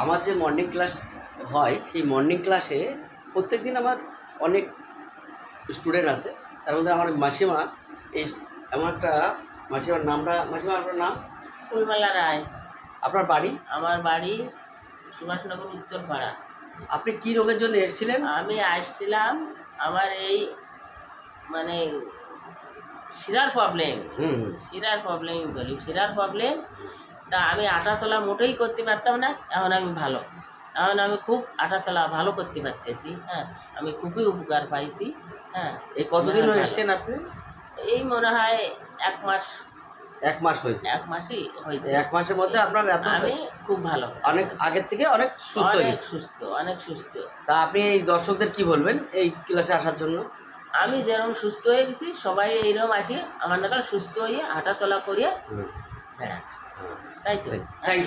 আমার যে morning class হয় সেই মর্নিং ক্লাসে প্রত্যেকদিন আমার অনেক স্টুডেন্ট আছে। তার মধ্যে আমার মাসিমা, এই এমন একটা মাসিমার নামটা, মাসিমা আপনার নাম? ফুলমালা রায়। আপনার বাড়ি? আমার বাড়ি সুভাষনগর উত্তরপাড়া। আপনি কী রোগের জন্য এসেছিলেন? আমি আসছিলাম আমার এই মানে শিরার প্রবলেম, শিরার প্রবলেম বলি, শিরার প্রবলেম। তা আমি আটা চলা মোটেই করতে পারতাম না, এখন আমি ভালো, এখন আমি খুব আটা চলা ভালো করতে পারতেছি। হ্যাঁ, আমি খুবই উপকার পাইছি। হ্যাঁ, এই কতদিন এসেছেন আপনি? এই মনে হয় 1 মাস। 1 মাস হয়েছে? 1 মাসই হয়েছে। 1 মাসের মধ্যে আপনার এত? আমি খুব ভালো, অনেক আগের থেকে অনেক সুস্থ, অনেক সুস্থ, অনেক সুস্থ। তা আপনি এই দর্শকদের কি বলবেন এই ক্লাসে আসার জন্য? আমি যেরকম সুস্থ হয়ে গেছি, সবাই এইরকম আসি আমার নাকাল সুস্থ হয়ে হাঁটা চলা করিয়ে বেড়ান, তাই তো। Thank you.